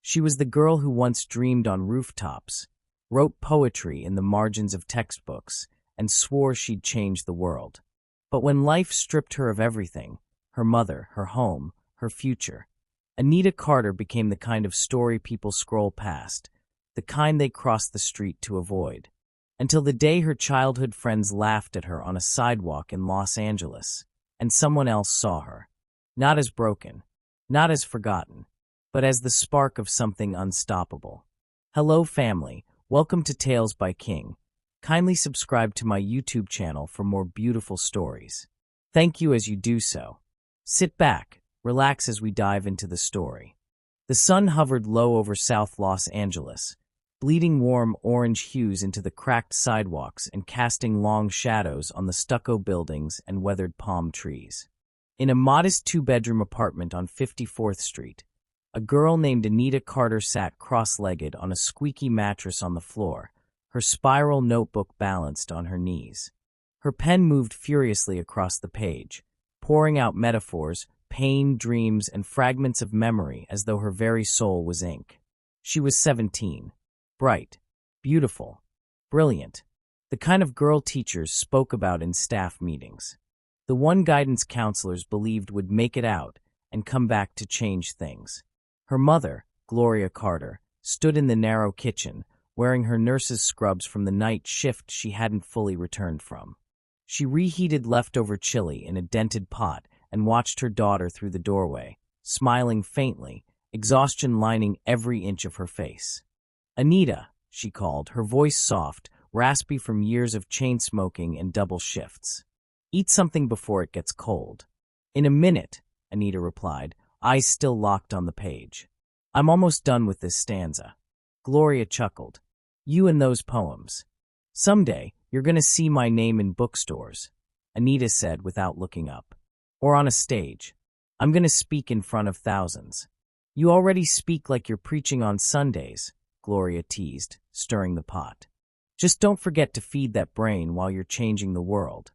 She was the girl who once dreamed on rooftops, wrote poetry in the margins of textbooks, and swore she'd change the world. But when life stripped her of everything, her mother, her home, her future, Anita Carter became the kind of story people scroll past, the kind they cross the street to avoid. Until the day her childhood friends laughed at her on a sidewalk in Los Angeles, and someone else saw her. Not as broken, not as forgotten, but as the spark of something unstoppable. Hello family, welcome to Tales by King. Kindly subscribe to my YouTube channel for more beautiful stories. Thank you as you do so. Sit back, relax as we dive into the story. The sun hovered low over South Los Angeles, bleeding warm orange hues into the cracked sidewalks and casting long shadows on the stucco buildings and weathered palm trees. In a modest two-bedroom apartment on 54th Street, a girl named Anita Carter sat cross-legged on a squeaky mattress on the floor, her spiral notebook balanced on her knees. Her pen moved furiously across the page, pouring out metaphors, pain, dreams, and fragments of memory as though her very soul was ink. She was 17. Bright, beautiful, brilliant, the kind of girl teachers spoke about in staff meetings. The one guidance counselors believed would make it out and come back to change things. Her mother, Gloria Carter, stood in the narrow kitchen, wearing her nurse's scrubs from the night shift she hadn't fully returned from. She reheated leftover chili in a dented pot and watched her daughter through the doorway, smiling faintly, exhaustion lining every inch of her face. "Anita," she called, her voice soft, raspy from years of chain smoking and double shifts. "Eat something before it gets cold." "In a minute," Anita replied, eyes still locked on the page. "I'm almost done with this stanza." Gloria chuckled. "You and those poems. Someday, you're going to see my name in bookstores," Anita said without looking up. "Or on a stage. I'm going to speak in front of thousands." "You already speak like you're preaching on Sundays," Gloria teased, stirring the pot. "Just don't forget to feed that brain while you're changing the world."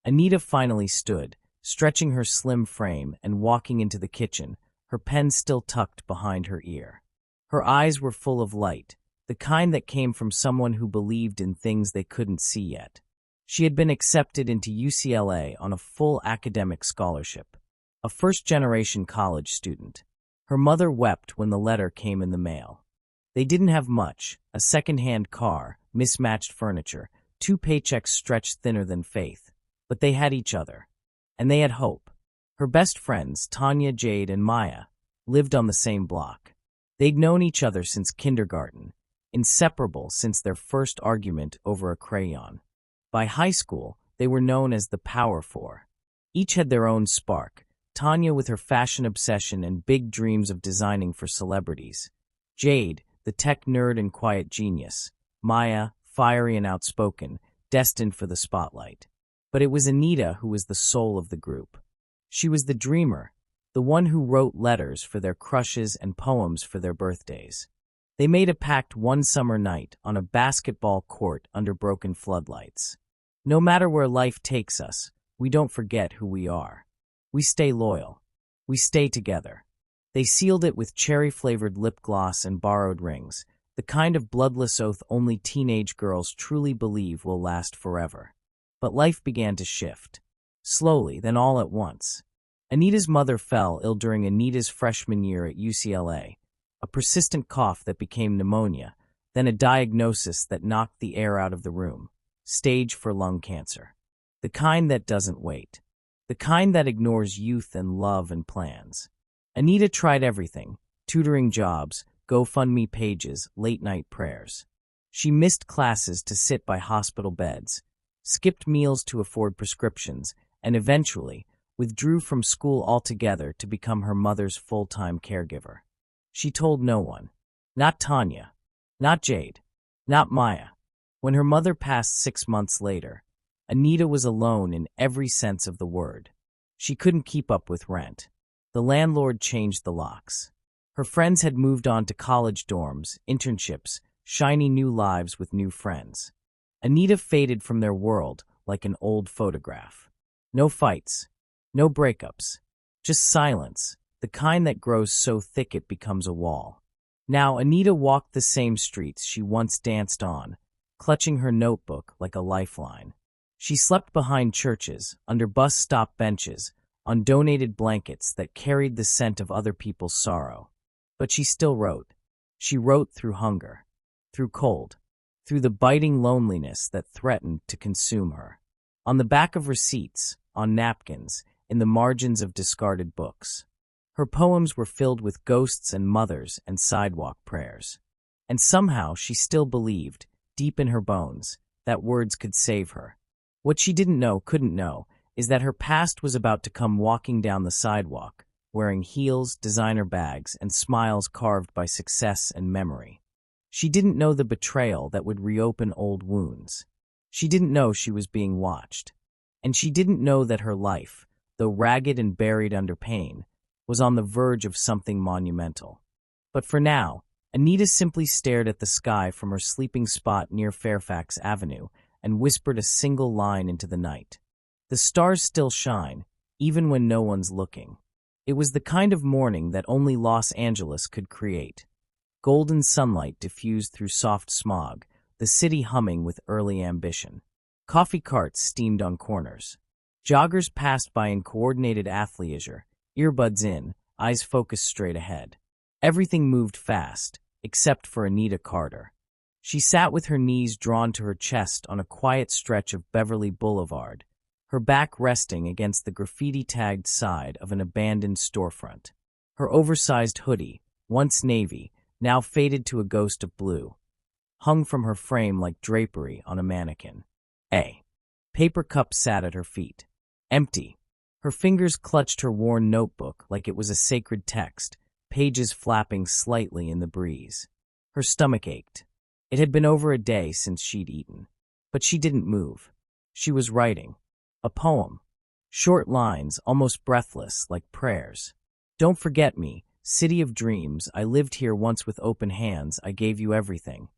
Anita finally stood, stretching her slim frame and walking into the kitchen, her pen still tucked behind her ear. Her eyes were full of light, the kind that came from someone who believed in things they couldn't see yet. She had been accepted into UCLA on a full academic scholarship, a first-generation college student. Her mother wept when the letter came in the mail. They didn't have much, a second-hand car, mismatched furniture, 2 paychecks stretched thinner than faith, but they had each other. And they had hope. Her best friends, Tanya, Jade, and Maya, lived on the same block. They'd known each other since kindergarten, inseparable since their first argument over a crayon. By high school, they were known as the Power Four. Each had their own spark, Tanya with her fashion obsession and big dreams of designing for celebrities. Jade, the tech nerd and quiet genius. Maya, fiery and outspoken, destined for the spotlight. But it was Anita who was the soul of the group. She was the dreamer, the one who wrote letters for their crushes and poems for their birthdays. They made a pact one summer night on a basketball court under broken floodlights. No matter where life takes us, we don't forget who we are. We stay loyal. We stay together. They sealed it with cherry-flavored lip gloss and borrowed rings, the kind of bloodless oath only teenage girls truly believe will last forever. But life began to shift. Slowly, then all at once. Anita's mother fell ill during Anita's freshman year at UCLA, a persistent cough that became pneumonia, then a diagnosis that knocked the air out of the room. Stage 4 lung cancer. The kind that doesn't wait. The kind that ignores youth and love and plans. Anita tried everything, tutoring jobs, GoFundMe pages, late-night prayers. She missed classes to sit by hospital beds, skipped meals to afford prescriptions, and eventually withdrew from school altogether to become her mother's full-time caregiver. She told no one. Not Tanya. Not Jade. Not Maya. When her mother passed 6 months later, Anita was alone in every sense of the word. She couldn't keep up with rent. The landlord changed the locks. Her friends had moved on to college dorms, internships, shiny new lives with new friends. Anita faded from their world like an old photograph. No fights, no breakups, just silence, the kind that grows so thick it becomes a wall. Now Anita walked the same streets she once danced on, clutching her notebook like a lifeline. She slept behind churches, under bus stop benches, on donated blankets that carried the scent of other people's sorrow. But she still wrote. She wrote through hunger, through cold, through the biting loneliness that threatened to consume her. On the back of receipts, on napkins, in the margins of discarded books. Her poems were filled with ghosts and mothers and sidewalk prayers. And somehow she still believed, deep in her bones, that words could save her. What she couldn't know, is that her past was about to come walking down the sidewalk, wearing heels, designer bags, and smiles carved by success and memory. She didn't know the betrayal that would reopen old wounds. She didn't know she was being watched. And she didn't know that her life, though ragged and buried under pain, was on the verge of something monumental. But for now, Anita simply stared at the sky from her sleeping spot near Fairfax Avenue and whispered a single line into the night. The stars still shine, even when no one's looking. It was the kind of morning that only Los Angeles could create. Golden sunlight diffused through soft smog, the city humming with early ambition. Coffee carts steamed on corners. Joggers passed by in coordinated athleisure, earbuds in, eyes focused straight ahead. Everything moved fast, except for Anita Carter. She sat with her knees drawn to her chest on a quiet stretch of Beverly Boulevard, her back resting against the graffiti-tagged side of an abandoned storefront. Her oversized hoodie, once navy, now faded to a ghost of blue, hung from her frame like drapery on a mannequin. A paper cup sat at her feet, empty. Her fingers clutched her worn notebook like it was a sacred text, pages flapping slightly in the breeze. Her stomach ached. It had been over a day since she'd eaten. But she didn't move. She was writing. A poem. Short lines, almost breathless, like prayers. Don't forget me, city of dreams, I lived here once with open hands, I gave you everything.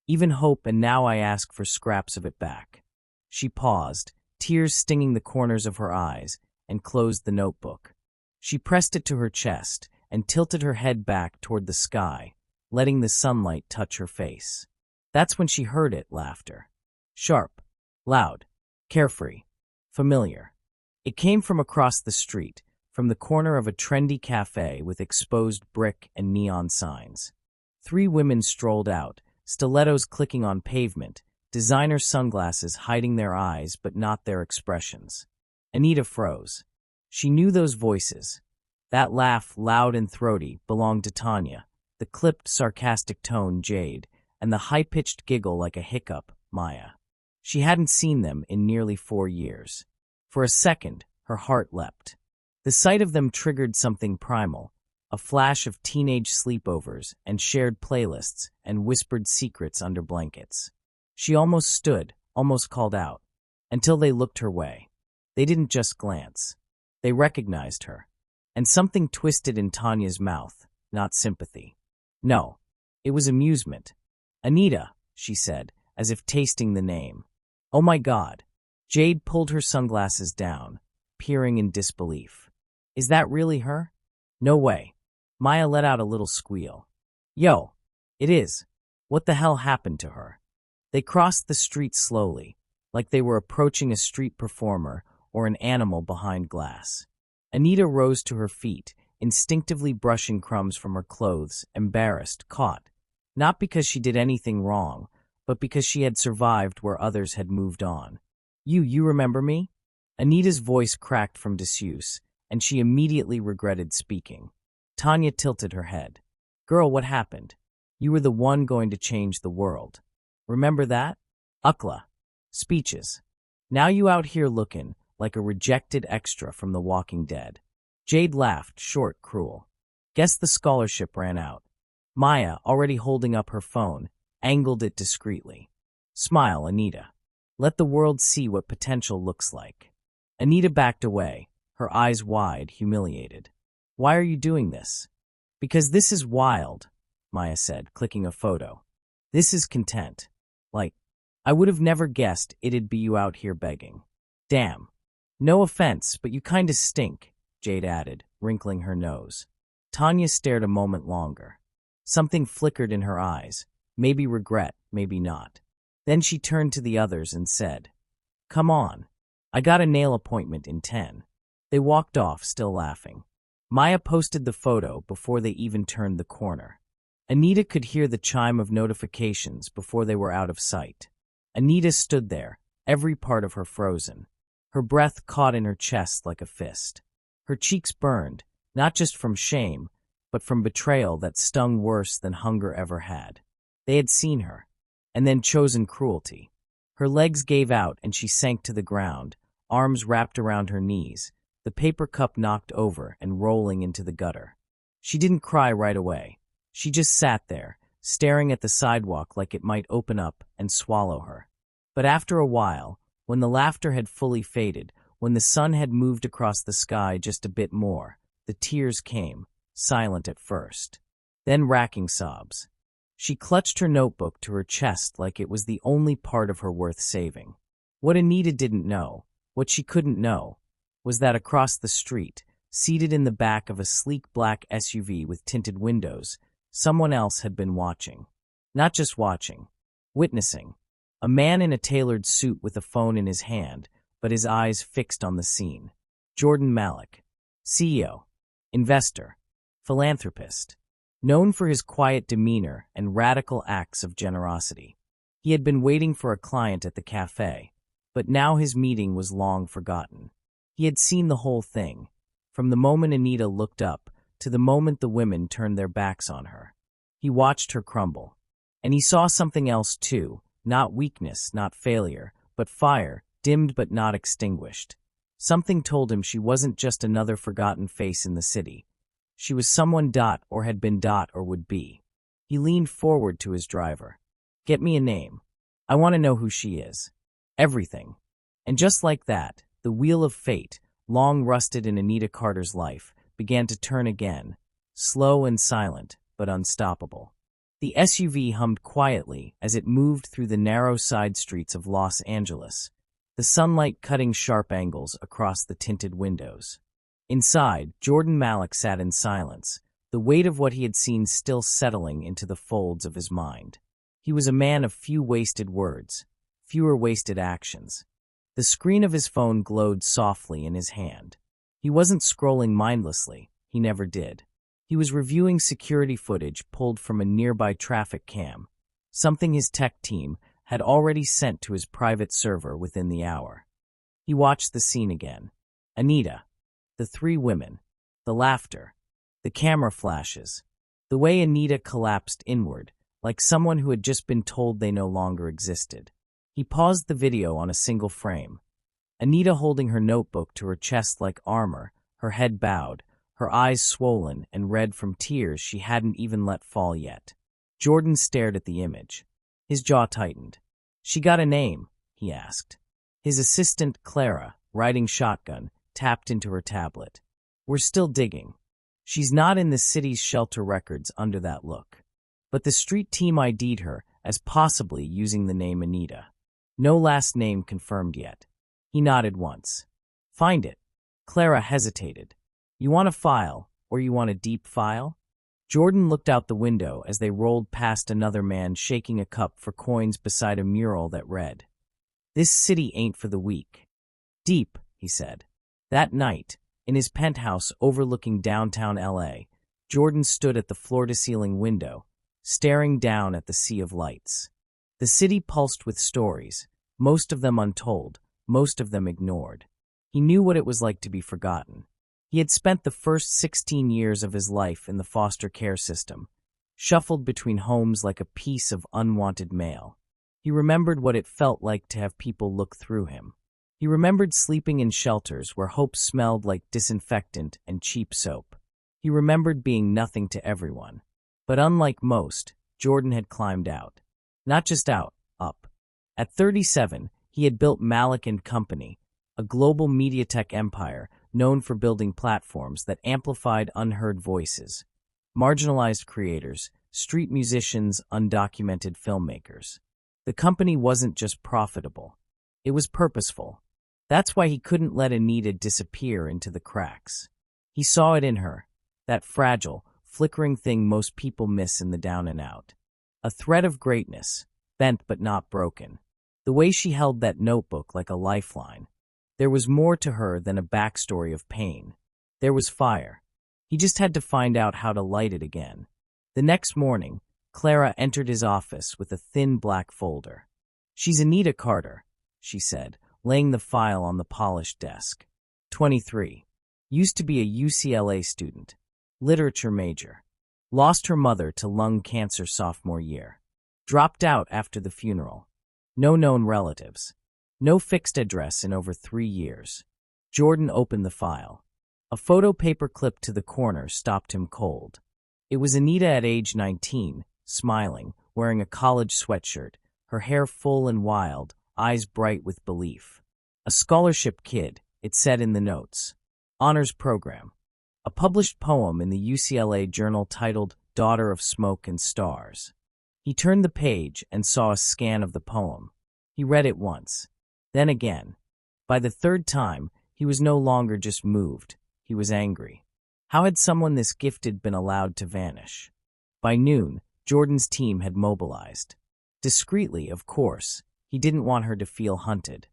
Even hope, and now I ask for scraps of it back. She paused, tears stinging the corners of her eyes, and closed the notebook. She pressed it to her chest and tilted her head back toward the sky, letting the sunlight touch her face. That's when she heard it, laughter. Sharp, loud, carefree, familiar. It came from across the street, from the corner of a trendy cafe with exposed brick and neon signs. 3 women strolled out, stilettos clicking on pavement, designer sunglasses hiding their eyes but not their expressions. Anita froze. She knew those voices. That laugh, loud and throaty, belonged to Tanya, the clipped, sarcastic tone, Jade, and the high-pitched giggle like a hiccup, Maya. She hadn't seen them in nearly 4 years. For a second, her heart leapt. The sight of them triggered something primal, a flash of teenage sleepovers and shared playlists and whispered secrets under blankets. She almost stood, almost called out, until they looked her way. They didn't just glance. They recognized her. And something twisted in Tanya's mouth, not sympathy. No, it was amusement. Anita, she said, as if tasting the name. Oh my God. Jade pulled her sunglasses down, peering in disbelief. Is that really her? No way. Maya let out a little squeal. Yo, it is. What the hell happened to her? They crossed the street slowly, like they were approaching a street performer or an animal behind glass. Anita rose to her feet, instinctively brushing crumbs from her clothes, embarrassed, caught. Not because she did anything wrong, but because she had survived where others had moved on. You remember me? Anita's voice cracked from disuse, and she immediately regretted speaking. Tanya tilted her head. Girl, what happened? You were the one going to change the world. Remember that? Ukla. Speeches. Now you out here looking like a rejected extra from The Walking Dead. Jade laughed, short, cruel. Guess the scholarship ran out. Maya, already holding up her phone, angled it discreetly. Smile, Anita. Let the world see what potential looks like. Anita backed away, her eyes wide, humiliated. Why are you doing this? Because this is wild, Maya said, clicking a photo. This is content. Like, I would have never guessed it'd be you out here begging. Damn. No offense, but you kinda stink, Jade added, wrinkling her nose. Tanya stared a moment longer. Something flickered in her eyes, maybe regret, maybe not. Then she turned to the others and said, "Come on. I got a nail appointment in 10. They walked off, still laughing. Maya posted the photo before they even turned the corner. Anita could hear the chime of notifications before they were out of sight. Anita stood there, every part of her frozen. Her breath caught in her chest like a fist. Her cheeks burned, not just from shame, but from betrayal that stung worse than hunger ever had. They had seen her, and then chosen cruelty. Her legs gave out and she sank to the ground, arms wrapped around her knees, the paper cup knocked over and rolling into the gutter. She didn't cry right away. She just sat there, staring at the sidewalk like it might open up and swallow her. But after a while, when the laughter had fully faded, when the sun had moved across the sky just a bit more, the tears came, silent at first. Then racking sobs. She clutched her notebook to her chest like it was the only part of her worth saving. What Anita didn't know, what she couldn't know, was that across the street, seated in the back of a sleek black SUV with tinted windows, someone else had been watching. Not just watching, witnessing. A man in a tailored suit with a phone in his hand, but his eyes fixed on the scene. Jordan Malik, CEO, investor, philanthropist, known for his quiet demeanor and radical acts of generosity. He had been waiting for a client at the cafe, but now his meeting was long forgotten. He had seen the whole thing, from the moment Anita looked up to the moment the women turned their backs on her. He watched her crumble. And he saw something else too, not weakness, not failure, but fire, dimmed but not extinguished. Something told him she wasn't just another forgotten face in the city. She was someone or had been or would be. He leaned forward to his driver. "Get me a name. I want to know who she is. Everything." And just like that, the wheel of fate, long rusted in Anita Carter's life, began to turn again, slow and silent, but unstoppable. The SUV hummed quietly as it moved through the narrow side streets of Los Angeles, the sunlight cutting sharp angles across the tinted windows. Inside, Jordan Malik sat in silence, the weight of what he had seen still settling into the folds of his mind. He was a man of few wasted words, fewer wasted actions. The screen of his phone glowed softly in his hand. He wasn't scrolling mindlessly, he never did. He was reviewing security footage pulled from a nearby traffic cam, something his tech team had already sent to his private server within the hour. He watched the scene again. Anita, the three women, the laughter, the camera flashes, the way Anita collapsed inward, like someone who had just been told they no longer existed. He paused the video on a single frame. Anita holding her notebook to her chest like armor, her head bowed, her eyes swollen and red from tears she hadn't even let fall yet. Jordan stared at the image. His jaw tightened. "She got a name?" he asked. His assistant, Clara, riding shotgun, tapped into her tablet. "We're still digging. She's not in the city's shelter records under that look. But the street team ID'd her as possibly using the name Anita. No last name confirmed yet." He nodded once. "Find it." Clara hesitated. "You want a file, or you want a deep file?" Jordan looked out the window as they rolled past another man shaking a cup for coins beside a mural that read, "This city ain't for the weak." "Deep," he said. That night, in his penthouse overlooking downtown LA, Jordan stood at the floor-to-ceiling window, staring down at the sea of lights. The city pulsed with stories, most of them untold, most of them ignored. He knew what it was like to be forgotten. He had spent the first 16 years of his life in the foster care system, shuffled between homes like a piece of unwanted mail. He remembered what it felt like to have people look through him. He remembered sleeping in shelters where hope smelled like disinfectant and cheap soap. He remembered being nothing to everyone. But unlike most, Jordan had climbed out. Not just out, up. At 37, he had built Malik & Company, a global media tech empire known for building platforms that amplified unheard voices, marginalized creators, street musicians, undocumented filmmakers. The company wasn't just profitable. It was purposeful. That's why he couldn't let Anita disappear into the cracks. He saw it in her, that fragile, flickering thing most people miss in the down and out. A thread of greatness, bent but not broken. The way she held that notebook like a lifeline. There was more to her than a backstory of pain. There was fire. He just had to find out how to light it again. The next morning, Clara entered his office with a thin black folder. "She's Anita Carter," she said, laying the file on the polished desk. 23. Used to be a UCLA student. Literature major. Lost her mother to lung cancer sophomore year. Dropped out after the funeral. No known relatives. No fixed address in over 3 years. Jordan opened the file. A photo paper clipped to the corner stopped him cold. It was Anita at age 19, smiling, wearing a college sweatshirt, her hair full and wild, eyes bright with belief. A scholarship kid, it said in the notes. Honors program. A published poem in the UCLA journal titled Daughter of Smoke and Stars. He turned the page and saw a scan of the poem. He read it once, then again. By the third time, he was no longer just moved, he was angry. How had someone this gifted been allowed to vanish? By noon, Jordan's team had mobilized. Discreetly, of course, he didn't want her to feel hunted.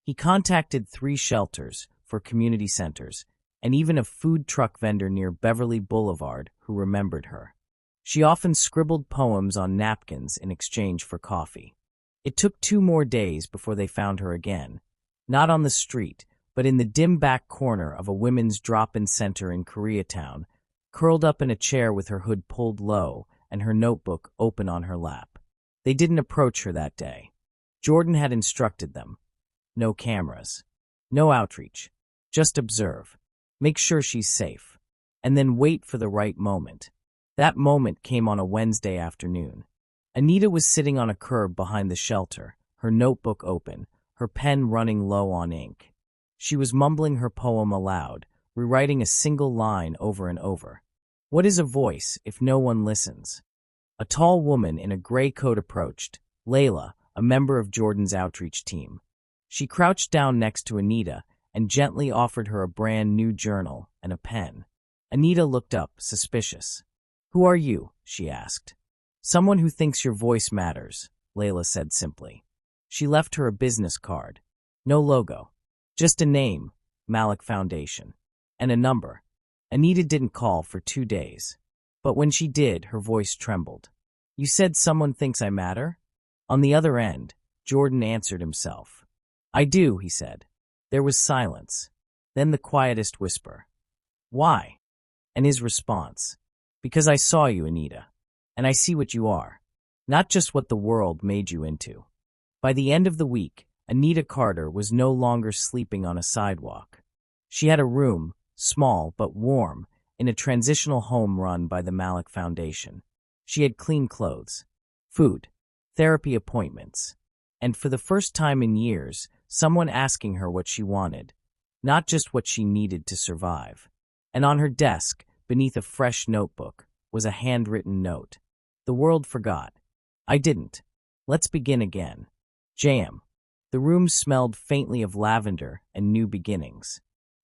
He contacted 3 shelters, 4 community centers, and even a food truck vendor near Beverly Boulevard who remembered her. She often scribbled poems on napkins in exchange for coffee. It took 2 more days before they found her again, not on the street, but in the dim back corner of a women's drop-in center in Koreatown, curled up in a chair with her hood pulled low and her notebook open on her lap. They didn't approach her that day. Jordan had instructed them. No cameras. No outreach. Just observe. Make sure she's safe. And then wait for the right moment. That moment came on a Wednesday afternoon. Anita was sitting on a curb behind the shelter, her notebook open, her pen running low on ink. She was mumbling her poem aloud, rewriting a single line over and over. What is a voice if no one listens? A tall woman in a gray coat approached, Layla, a member of Jordan's outreach team. She crouched down next to Anita and gently offered her a brand new journal and a pen. Anita looked up, suspicious. "Who are you?" she asked. "Someone who thinks your voice matters," Layla said simply. She left her a business card. No logo. Just a name, M0CKED Foundation. And a number. Anita didn't call for 2 days. But when she did, her voice trembled. "You said someone thinks I matter?" On the other end, Jordan answered himself. "I do," he said. There was silence. Then the quietest whisper. "Why?" And his response. "Because I saw you, Anita. And I see what you are. Not just what the world made you into." By the end of the week, Anita Carter was no longer sleeping on a sidewalk. She had a room, small but warm, in a transitional home run by the M0CKED Foundation. She had clean clothes, food, therapy appointments, and for the first time in years, someone asking her what she wanted, not just what she needed to survive. And on her desk, beneath a fresh notebook, was a handwritten note. "The world forgot. I didn't. Let's begin again. Jam." The room smelled faintly of lavender and new beginnings.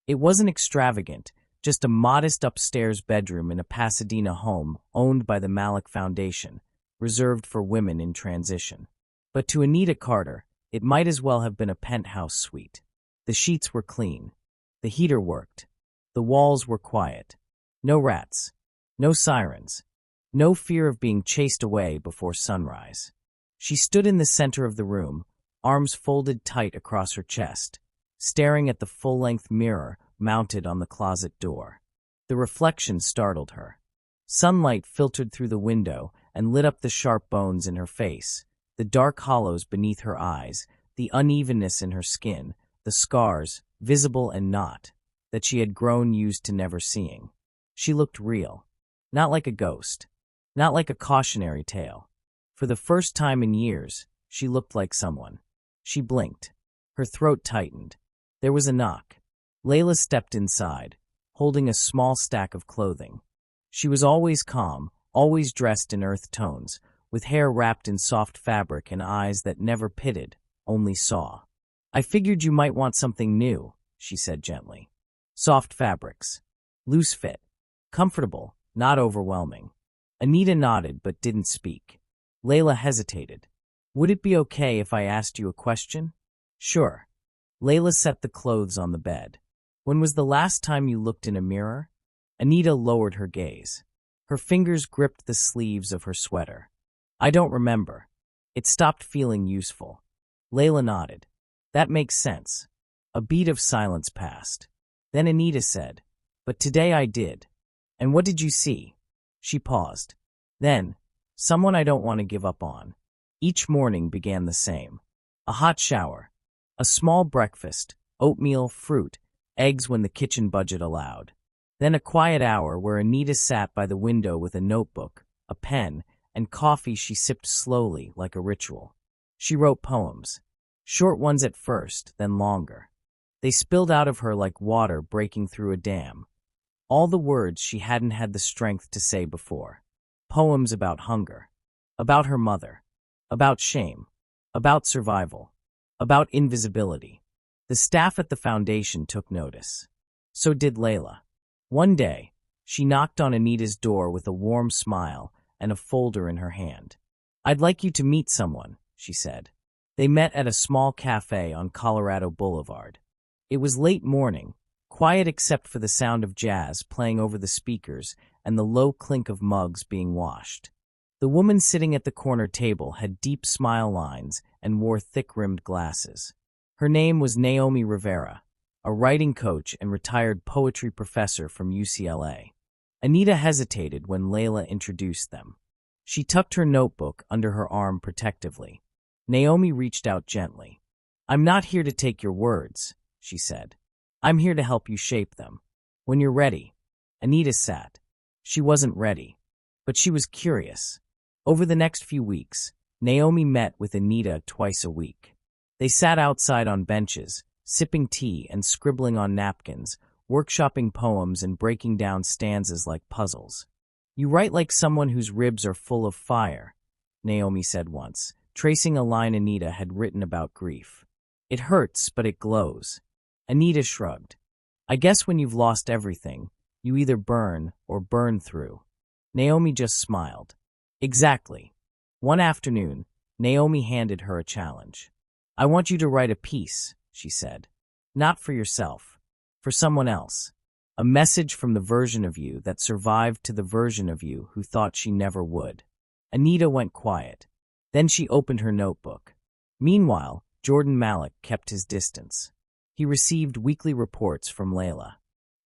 It wasn't extravagant, just a modest upstairs bedroom in a Pasadena home owned by the M0CKED Foundation, reserved for women in transition. But to Anita Carter, it might as well have been a penthouse suite. The sheets were clean. The heater worked. The walls were quiet. No rats. No sirens. No fear of being chased away before sunrise. She stood in the center of the room, arms folded tight across her chest, staring at the full-length mirror mounted on the closet door. The reflection startled her. Sunlight filtered through the window and lit up the sharp bones in her face, the dark hollows beneath her eyes, the unevenness in her skin, the scars, visible and not, that she had grown used to never seeing. She looked real. Not like a ghost. Not like a cautionary tale. For the first time in years, she looked like someone. She blinked. Her throat tightened. There was a knock. Layla stepped inside, holding a small stack of clothing. She was always calm, always dressed in earth tones, with hair wrapped in soft fabric and eyes that never pitted, only saw. "I figured you might want something new," she said gently. "Soft fabrics. Loose fit. Comfortable, not overwhelming. Anita nodded but didn't speak. Layla hesitated. Would it be okay if I asked you a question? Sure. Layla set the clothes on the bed. When was the last time you looked in a mirror? Anita lowered her gaze. Her fingers gripped the sleeves of her sweater. I don't remember. It stopped feeling useful. Layla nodded. That makes sense. A beat of silence passed. Then Anita said, But today I did. And what did you see? She paused. Then, someone I don't want to give up on. Each morning began the same. A hot shower. A small breakfast, oatmeal, fruit, eggs when the kitchen budget allowed. Then a quiet hour where Anita sat by the window with a notebook, a pen, and coffee she sipped slowly like a ritual. She wrote poems. Short ones at first, then longer. They spilled out of her like water breaking through a dam. All the words she hadn't had the strength to say before. Poems about hunger. About her mother. About shame. About survival. About invisibility. The staff at the foundation took notice. So did Layla. One day, she knocked on Anita's door with a warm smile and a folder in her hand. I'd like you to meet someone, she said. They met at a small cafe on Colorado Boulevard. It was late morning, quiet except for the sound of jazz playing over the speakers and the low clink of mugs being washed. The woman sitting at the corner table had deep smile lines and wore thick-rimmed glasses. Her name was Naomi Rivera, a writing coach and retired poetry professor from UCLA. Anita hesitated when Layla introduced them. She tucked her notebook under her arm protectively. Naomi reached out gently. I'm not here to take your words, she said. I'm here to help you shape them. When you're ready. Anita sat. She wasn't ready, but she was curious. Over the next few weeks, Naomi met with Anita twice a week. They sat outside on benches, sipping tea and scribbling on napkins, workshopping poems and breaking down stanzas like puzzles. You write like someone whose ribs are full of fire, Naomi said once, tracing a line Anita had written about grief. It hurts, but it glows. Anita shrugged. I guess when you've lost everything, you either burn or burn through. Naomi just smiled. Exactly. One afternoon, Naomi handed her a challenge. I want you to write a piece, she said. Not for yourself, for someone else. A message from the version of you that survived to the version of you who thought she never would. Anita went quiet. Then she opened her notebook. Meanwhile, Jordan Malik kept his distance. He received weekly reports from Layla.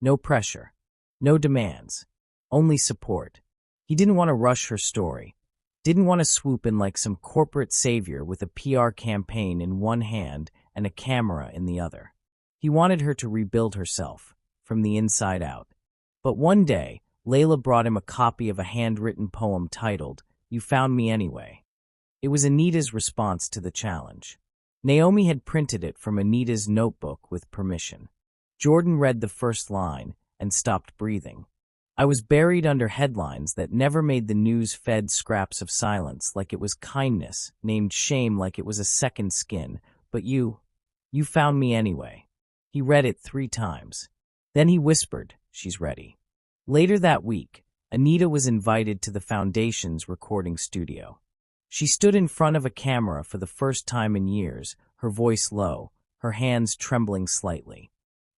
No pressure. No demands. Only support. He didn't want to rush her story. Didn't want to swoop in like some corporate savior with a PR campaign in one hand and a camera in the other. He wanted her to rebuild herself, from the inside out. But one day, Layla brought him a copy of a handwritten poem titled, You Found Me Anyway. It was Anita's response to the challenge. Naomi had printed it from Anita's notebook with permission. Jordan read the first line and stopped breathing. I was buried under headlines that never made the news, fed scraps of silence like it was kindness, named shame like it was a second skin, but you found me anyway. He read it 3 times. Then he whispered, she's ready. Later that week, Anita was invited to the Foundation's recording studio. She stood in front of a camera for the first time in years, her voice low, her hands trembling slightly.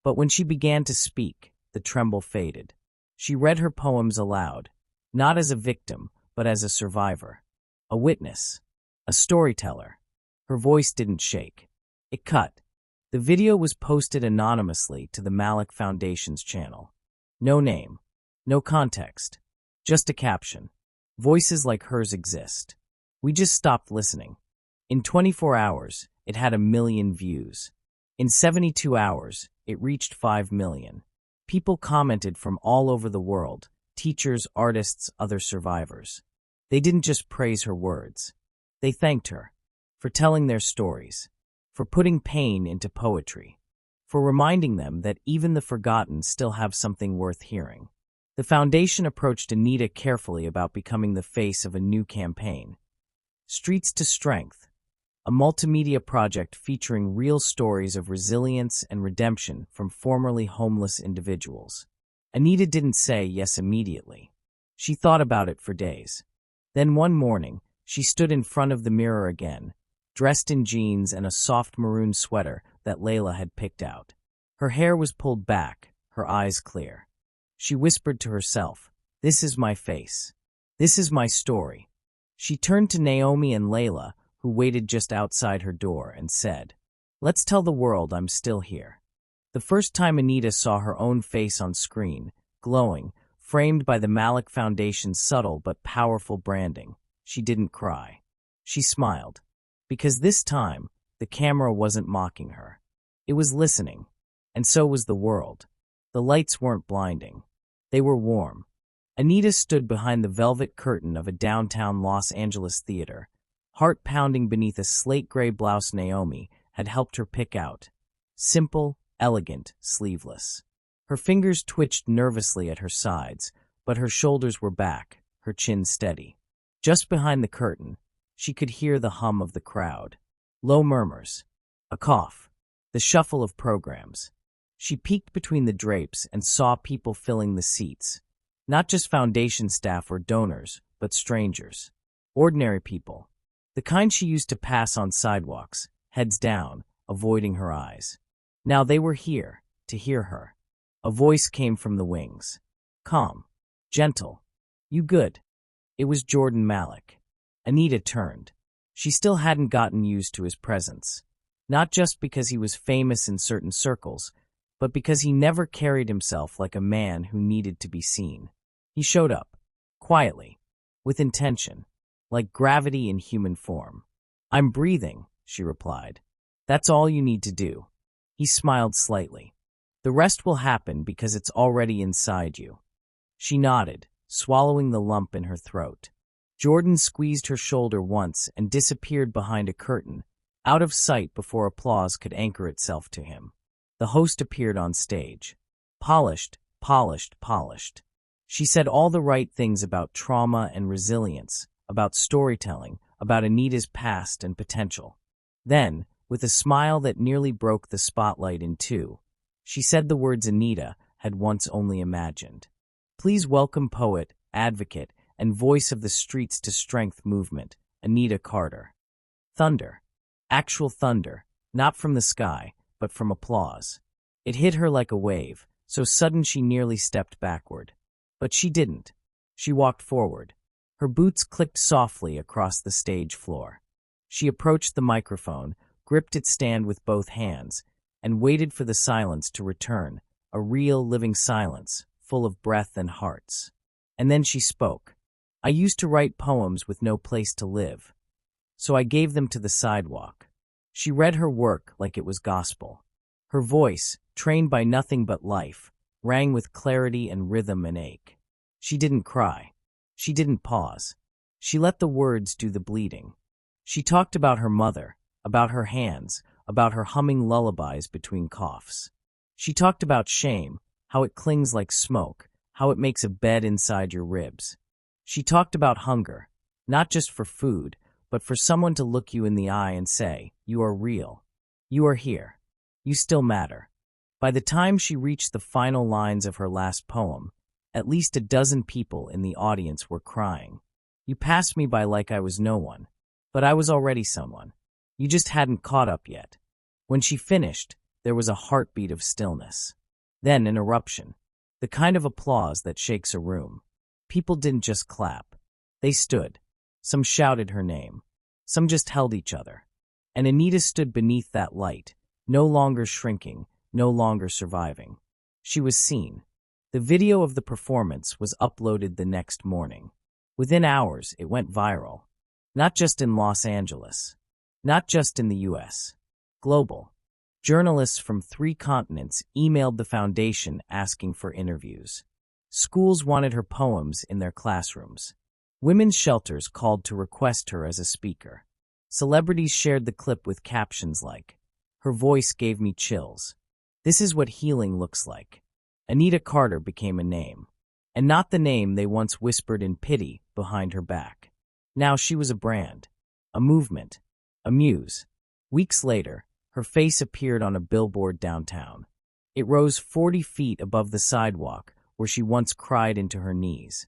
But when she began to speak, the tremble faded. She read her poems aloud, not as a victim, but as a survivor, a witness, a storyteller. Her voice didn't shake. It cut. The video was posted anonymously to the Malik Foundation's channel. No name, no context, just a caption. Voices like hers exist. We just stopped listening. In 24 hours, it had 1 million views. In 72 hours, it reached 5 million. People commented from all over the world, teachers, artists, other survivors. They didn't just praise her words. They thanked her for telling their stories, for putting pain into poetry, for reminding them that even the forgotten still have something worth hearing. The foundation approached Anita carefully about becoming the face of a new campaign. Streets to Strength, a multimedia project featuring real stories of resilience and redemption from formerly homeless individuals. Anita didn't say yes immediately. She thought about it for days. Then one morning, she stood in front of the mirror again, dressed in jeans and a soft maroon sweater that Layla had picked out. Her hair was pulled back, her eyes clear. She whispered to herself, "This is my face. This is my story." She turned to Naomi and Layla, who waited just outside her door, and said, "Let's tell the world I'm still here." The first time Anita saw her own face on screen, glowing, framed by the M0CKED Foundation's subtle but powerful branding, she didn't cry. She smiled. Because this time, the camera wasn't mocking her. It was listening. And so was the world. The lights weren't blinding. They were warm. Anita stood behind the velvet curtain of a downtown Los Angeles theater, heart pounding beneath a slate-gray blouse Naomi had helped her pick out. Simple, elegant, sleeveless. Her fingers twitched nervously at her sides, but her shoulders were back, her chin steady. Just behind the curtain, she could hear the hum of the crowd. Low murmurs. A cough. The shuffle of programs. She peeked between the drapes and saw people filling the seats. Not just foundation staff or donors, but strangers. Ordinary people. The kind she used to pass on sidewalks, heads down, avoiding her eyes. Now they were here, to hear her. A voice came from the wings. Calm. Gentle. "You good?" It was Jordan Malik. Anita turned. She still hadn't gotten used to his presence. Not just because he was famous in certain circles, but because he never carried himself like a man who needed to be seen. He showed up. Quietly. With intention. Like gravity in human form. "I'm breathing," she replied. "That's all you need to do." He smiled slightly. "The rest will happen because it's already inside you." She nodded, swallowing the lump in her throat. Jordan squeezed her shoulder once and disappeared behind a curtain, out of sight before applause could anchor itself to him. The host appeared on stage. Polished, polished, polished. She said all the right things about trauma and resilience, about storytelling, about Anita's past and potential. Then, with a smile that nearly broke the spotlight in two, she said the words Anita had once only imagined. "Please welcome poet, advocate, and voice of the Streets to Strength movement, Anita Carter." Thunder. Actual thunder, not from the sky, but from applause. It hit her like a wave, so sudden she nearly stepped backward. But she didn't. She walked forward. Her boots clicked softly across the stage floor. She approached the microphone, gripped its stand with both hands, and waited for the silence to return, a real, living silence, full of breath and hearts. And then she spoke. "I used to write poems with no place to live, so I gave them to the sidewalk." She read her work like it was gospel. Her voice, trained by nothing but life, rang with clarity and rhythm and ache. She didn't cry. She didn't pause. She let the words do the bleeding. She talked about her mother, about her hands, about her humming lullabies between coughs. She talked about shame, how it clings like smoke, how it makes a bed inside your ribs. She talked about hunger, not just for food, but for someone to look you in the eye and say, "You are real. You are here. You still matter." By the time she reached the final lines of her last poem, at least a dozen people in the audience were crying. "You passed me by like I was no one, but I was already someone. You just hadn't caught up yet." When she finished, there was a heartbeat of stillness. Then an eruption, the kind of applause that shakes a room. People didn't just clap. They stood. Some shouted her name. Some just held each other. And Anita stood beneath that light, no longer shrinking, no longer surviving. She was seen. The video of the performance was uploaded the next morning. Within hours, it went viral. Not just in Los Angeles. Not just in the U.S. Global. Journalists from 3 continents emailed the foundation asking for interviews. Schools wanted her poems in their classrooms. Women's shelters called to request her as a speaker. Celebrities shared the clip with captions like, "Her voice gave me chills. This is what healing looks like." Anita Carter became a name. And not the name they once whispered in pity behind her back. Now she was a brand. A movement. A muse. Weeks later, her face appeared on a billboard downtown. It rose 40 feet above the sidewalk where she once cried into her knees.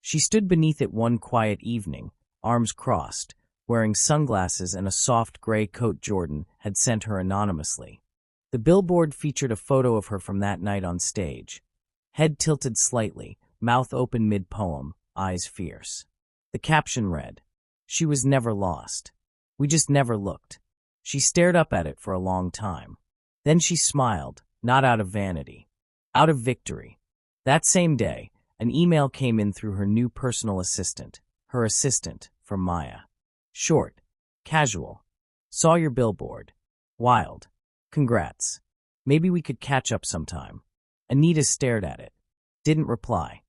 She stood beneath it one quiet evening, arms crossed, wearing sunglasses and a soft gray coat Jordan had sent her anonymously. The billboard featured a photo of her from that night on stage. Head tilted slightly, mouth open mid-poem, eyes fierce. The caption read, "She was never lost. We just never looked." She stared up at it for a long time. Then she smiled, not out of vanity, out of victory. That same day, an email came in through her new personal assistant, her assistant, from Maya. Short, casual. "Saw your billboard. Wild. Congrats. Maybe we could catch up sometime." Anita stared at it. Didn't reply.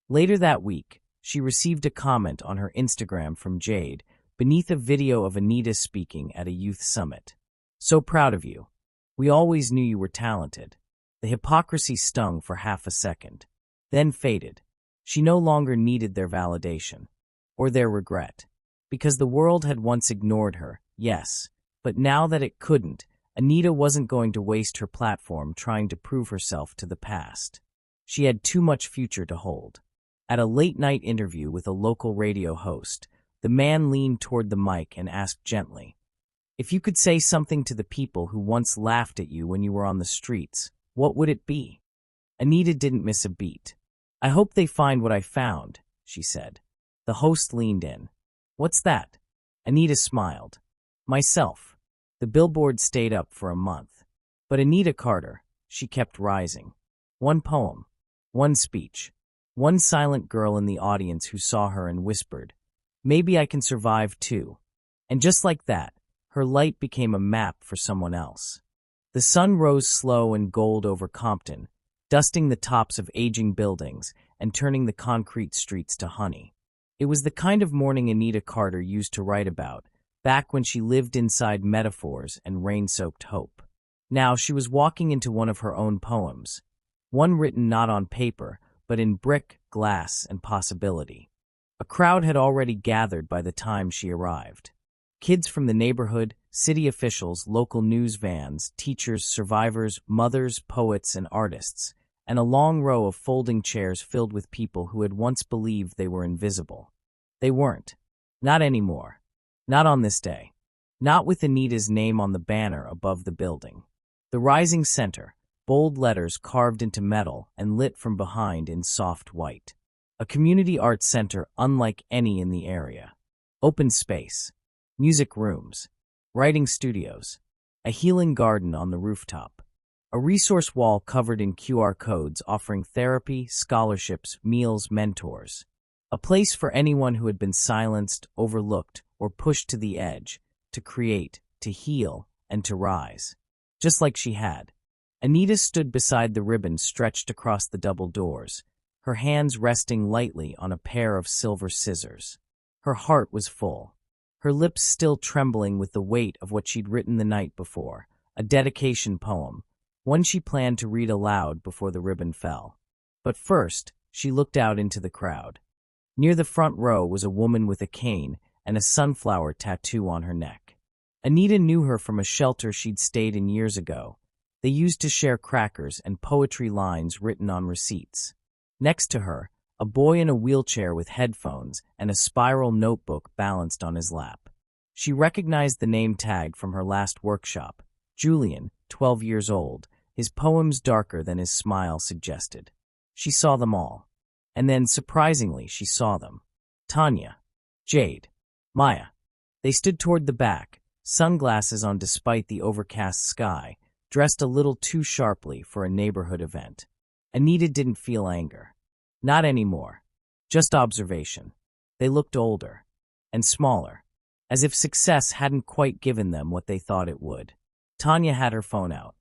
Later that week, she received a comment on her Instagram from Jade beneath a video of Anita speaking at a youth summit. "So proud of you. We always knew you were talented." The hypocrisy stung for half a second, then faded. She no longer needed their validation, or their regret. Because the world had once ignored her, yes, but now that it couldn't, Anita wasn't going to waste her platform trying to prove herself to the past. She had too much future to hold. At a late-night interview with a local radio host, the man leaned toward the mic and asked gently, "If you could say something to the people who once laughed at you when you were on the streets, what would it be?" Anita didn't miss a beat. "I hope they find what I found," she said. The host leaned in. "What's that?" Anita smiled. "Myself." The billboard stayed up for a month. But Anita Carter, she kept rising. One poem, one speech, one silent girl in the audience who saw her and whispered, "Maybe I can survive too." And just like that, her light became a map for someone else. The sun rose slow and gold over Compton, dusting the tops of aging buildings and turning the concrete streets to honey. It was the kind of morning Anita Carter used to write about, back when she lived inside metaphors and rain-soaked hope. Now she was walking into one of her own poems, one written not on paper, but in brick, glass, and possibility. A crowd had already gathered by the time she arrived. Kids from the neighborhood, city officials, local news vans, teachers, survivors, mothers, poets, and artists, and a long row of folding chairs filled with people who had once believed they were invisible. They weren't. Not anymore. Not on this day. Not with Anita's name on the banner above the building. The rising center, bold letters carved into metal and lit from behind in soft white. A community arts center unlike any in the area. Open space. Music rooms. Writing studios. A healing garden on the rooftop. A resource wall covered in QR codes offering therapy, scholarships, meals, mentors. A place for anyone who had been silenced, overlooked, or pushed to the edge, to create, to heal, and to rise. Just like she had. Anita stood beside the ribbon stretched across the double doors, her hands resting lightly on a pair of silver scissors. Her heart was full, her lips still trembling with the weight of what she'd written the night before, a dedication poem, one she planned to read aloud before the ribbon fell. But first, she looked out into the crowd. Near the front row was a woman with a cane and a sunflower tattoo on her neck. Anita knew her from a shelter she'd stayed in years ago. They used to share crackers and poetry lines written on receipts. Next to her, a boy in a wheelchair with headphones and a spiral notebook balanced on his lap. She recognized the name tag from her last workshop. Julian, 12 years old, his poems darker than his smile suggested. She saw them all. And then, surprisingly, she saw them. Tanya, Jade, Maya. They stood toward the back, sunglasses on despite the overcast sky, dressed a little too sharply for a neighborhood event. Anita didn't feel anger. Not anymore. Just observation. They looked older. And smaller. As if success hadn't quite given them what they thought it would. Tanya had her phone out.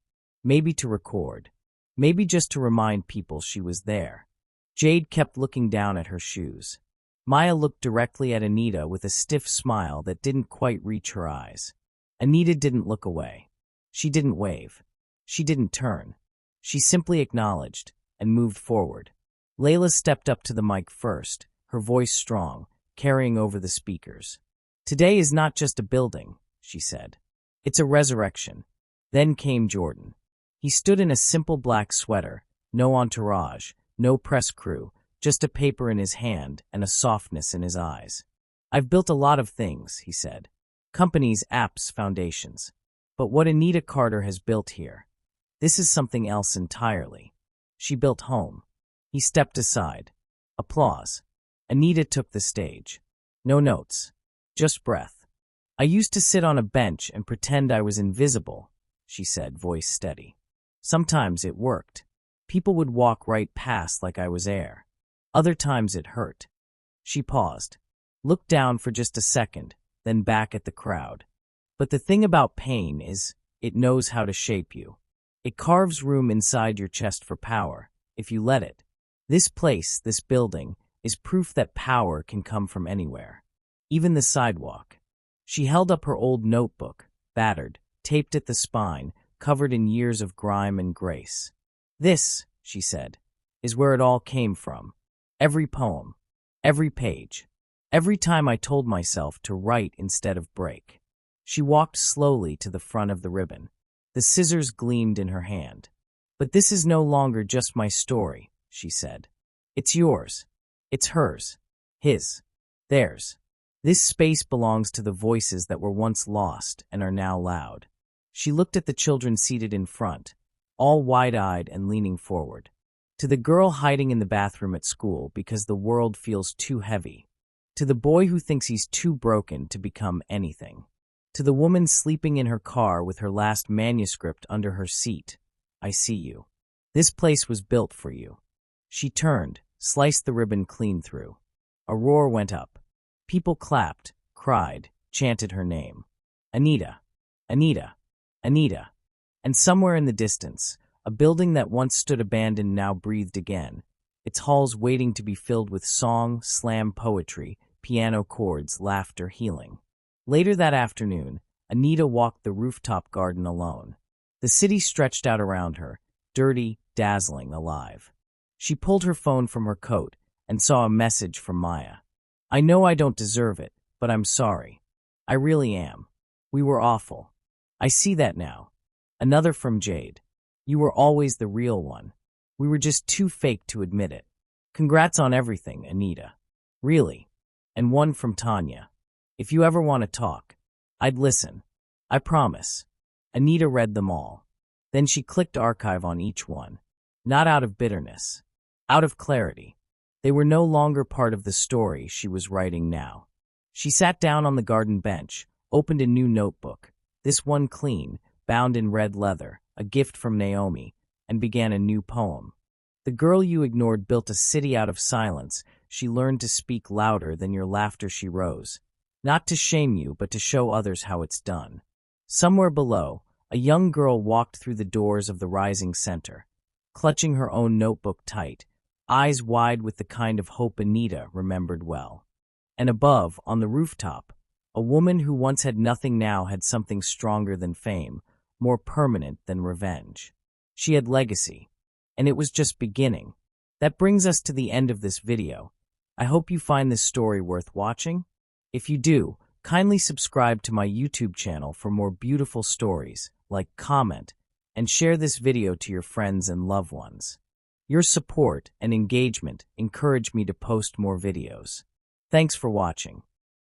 Maybe to record. Maybe just to remind people she was there. Jade kept looking down at her shoes. Maya looked directly at Anita with a stiff smile that didn't quite reach her eyes. Anita didn't look away. She didn't wave. She didn't turn. She simply acknowledged and moved forward. Layla stepped up to the mic first, her voice strong, carrying over the speakers. "Today is not just a building," she said. "It's a resurrection." Then came Jordan. He stood in a simple black sweater, no entourage, no press crew, just a paper in his hand and a softness in his eyes. I've built a lot of things, he said. Companies, apps, foundations. But what Anita Carter has built here, this is something else entirely. She built home. He stepped aside. Applause. Anita took the stage. No notes. Just breath. I used to sit on a bench and pretend I was invisible, she said, voice steady. Sometimes it worked. People would walk right past like I was air. Other times it hurt. She paused, looked down for just a second, then back at the crowd. But the thing about pain is, it knows how to shape you. It carves room inside your chest for power, if you let it. This place, this building, is proof that power can come from anywhere. Even the sidewalk. She held up her old notebook, battered, taped at the spine, covered in years of grime and grace. This, she said, is where it all came from. Every poem, every page, every time I told myself to write instead of break. She walked slowly to the front of the ribbon. The scissors gleamed in her hand. But this is no longer just my story, she said. It's yours. It's hers. His. Theirs. This space belongs to the voices that were once lost and are now loud. She looked at the children seated in front, all wide-eyed and leaning forward. To the girl hiding in the bathroom at school because the world feels too heavy. To the boy who thinks he's too broken to become anything. To the woman sleeping in her car with her last manuscript under her seat. I see you. This place was built for you. She turned, sliced the ribbon clean through. A roar went up. People clapped, cried, chanted her name. Anita. Anita. Anita. And somewhere in the distance, a building that once stood abandoned now breathed again, its halls waiting to be filled with song, slam poetry, piano chords, laughter, healing. Later that afternoon, Anita walked the rooftop garden alone. The city stretched out around her, dirty, dazzling, alive. She pulled her phone from her coat and saw a message from Maya. I know I don't deserve it, but I'm sorry. I really am. We were awful. I see that now. Another from Jade. You were always the real one. We were just too fake to admit it. Congrats on everything, Anita. Really. And one from Tanya. If you ever want to talk, I'd listen. I promise. Anita read them all. Then she clicked archive on each one. Not out of bitterness. Out of clarity. They were no longer part of the story she was writing now. She sat down on the garden bench, opened a new notebook, this one clean, bound in red leather, a gift from Naomi, and began a new poem. The girl you ignored built a city out of silence. She learned to speak louder than your laughter. She rose. Not to shame you, but to show others how it's done. Somewhere below, a young girl walked through the doors of the rising center, clutching her own notebook tight, eyes wide with the kind of hope Anita remembered well. And above, on the rooftop, a woman who once had nothing now had something stronger than fame, more permanent than revenge. She had legacy, and it was just beginning. That brings us to the end of this video. I hope you find this story worth watching. If you do, kindly subscribe to my YouTube channel for more beautiful stories, like, comment, and share this video to your friends and loved ones. Your support and engagement encourage me to post more videos. Thanks for watching.